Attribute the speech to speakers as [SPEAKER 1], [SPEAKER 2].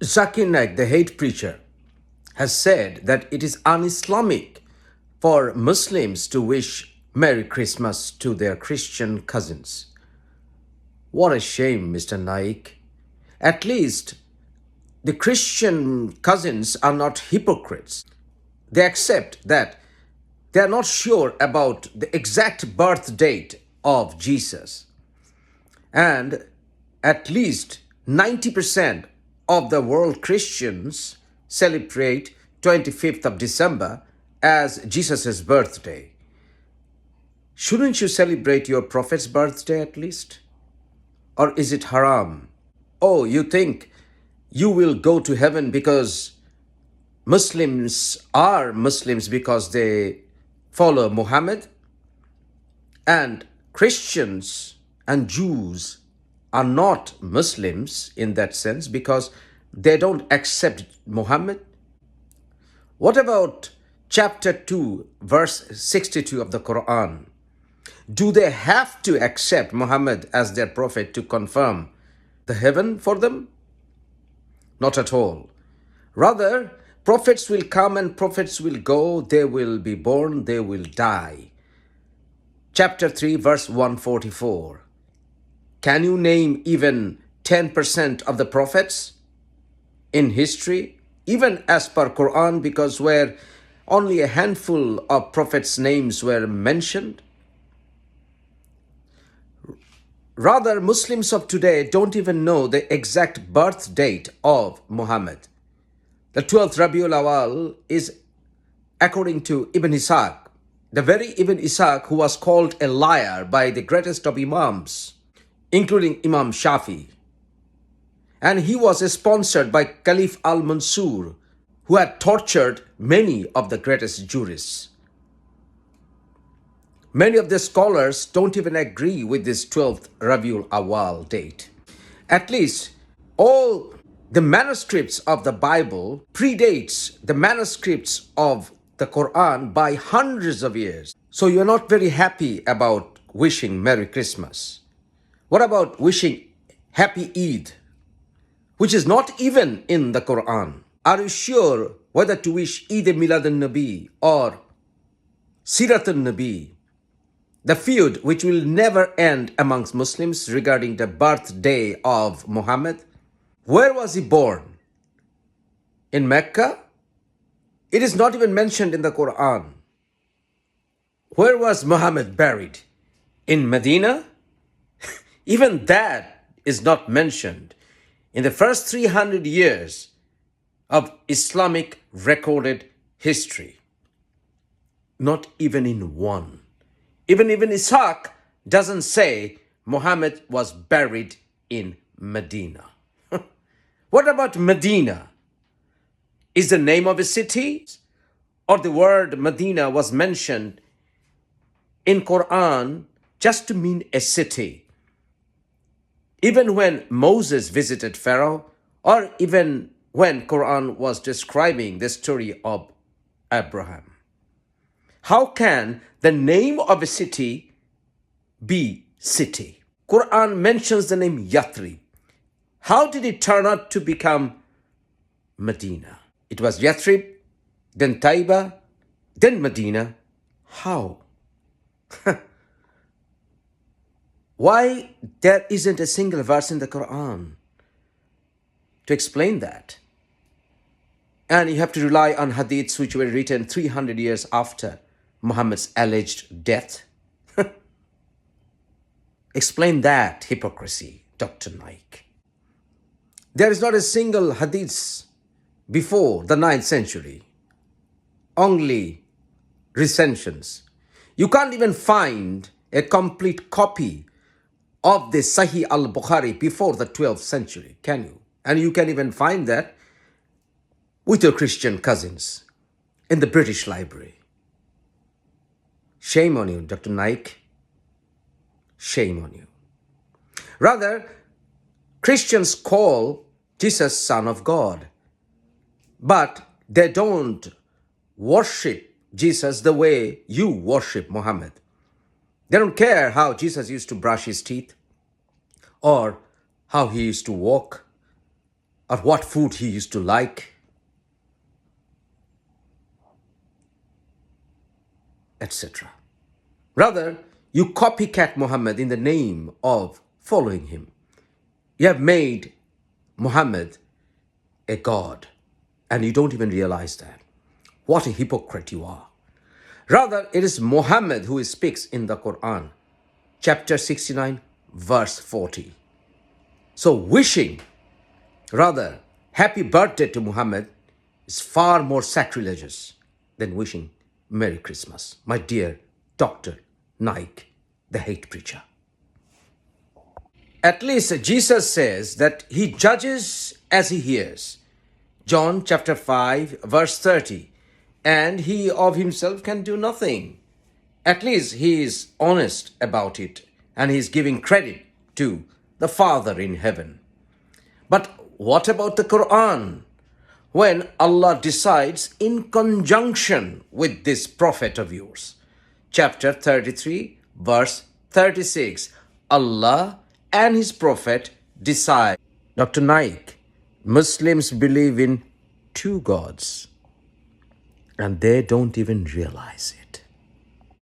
[SPEAKER 1] Zakir Naik, the hate preacher, has said that it is un-Islamic for Muslims to wish Merry Christmas to their Christian cousins. What a shame, Mr. Naik. At least the Christian cousins are not hypocrites. They accept that they are not sure about the exact birth date of Jesus. And at least 90% of the world Christians celebrate 25th of December as Jesus' birthday. Shouldn't you celebrate your prophet's birthday at least? Or is it haram? Oh, you think you will go to heaven because Muslims are Muslims because they follow Muhammad? And Christians and Jews are not Muslims in that sense because they don't accept Muhammad? What about chapter 2, verse 62 of the Quran? Do they have to accept Muhammad as their prophet to confirm the heaven for them? Not at all. Rather, prophets will come and prophets will go. They will be born, they will die. Chapter 3, verse 144. Can you name even 10% of the prophets in history? Even as per Quran, because where only a handful of prophets' names were mentioned. Rather, Muslims of today don't even know the exact birth date of Muhammad. The 12th Rabiul Awal is according to Ibn Ishaq, the very Ibn Ishaq who was called a liar by the greatest of Imams, including Imam Shafi. And he was sponsored by Caliph al-Mansur, who had tortured many of the greatest jurists. Many of the scholars don't even agree with this 12th Rabiul Awal date. At least all the manuscripts of the Bible predates the manuscripts of the Quran by hundreds of years. So you're not very happy about wishing Merry Christmas. What about wishing Happy Eid, which is not even in the Quran? Are you sure whether to wish Eid Milad al-Nabi or Sirat al-Nabi? The feud which will never end amongst Muslims regarding the birthday of Muhammad. Where was he born? In Mecca? It is not even mentioned in the Quran. Where was Muhammad buried? In Medina? Even that is not mentioned in the first 300 years of Islamic recorded history. Not even in one. Even Ishaq doesn't say Muhammad was buried in Medina. What about Medina? Is the name of a city? Or the word Medina was mentioned in Quran just to mean a city? Even when Moses visited Pharaoh, or even when Quran was describing the story of Abraham. How can the name of a city be city? Quran mentions the name Yathrib. How did it turn out to become Medina? It was Yathrib, then Taiba, then Medina. How? Why there isn't a single verse in the Quran to explain that? And you have to rely on hadiths which were written 300 years after Muhammad's alleged death. Explain that hypocrisy, Dr. Naik. There is not a single hadith before the 9th century. Only recensions. You can't even find a complete copy of the Sahih al-Bukhari before the 12th century, can you? And you can even find that with your Christian cousins in the British Library. Shame on you, Dr. Naik. Shame on you. Rather, Christians call Jesus Son of God, but they don't worship Jesus the way you worship Muhammad. They don't care how Jesus used to brush his teeth or how he used to walk. or what food he used to like, etc. Rather, you copycat Muhammad in the name of following him. You have made Muhammad a god, and you don't even realize that. What a hypocrite you are. Rather, it is Muhammad who speaks in the Quran, chapter 69, verse 40. So wishing, rather, happy birthday to Muhammad is far more sacrilegious than wishing Merry Christmas, my dear Dr. Naik, the hate preacher. At least Jesus says that he judges as he hears. John chapter 5, verse 30. And he of himself can do nothing. At least he is honest about it, and he is giving credit to the Father in heaven. But what about the Quran? When Allah decides in conjunction with this prophet of yours. Chapter 33, verse 36. Allah and his prophet decide. Dr. Naik, Muslims believe in two gods, and they don't even realize it.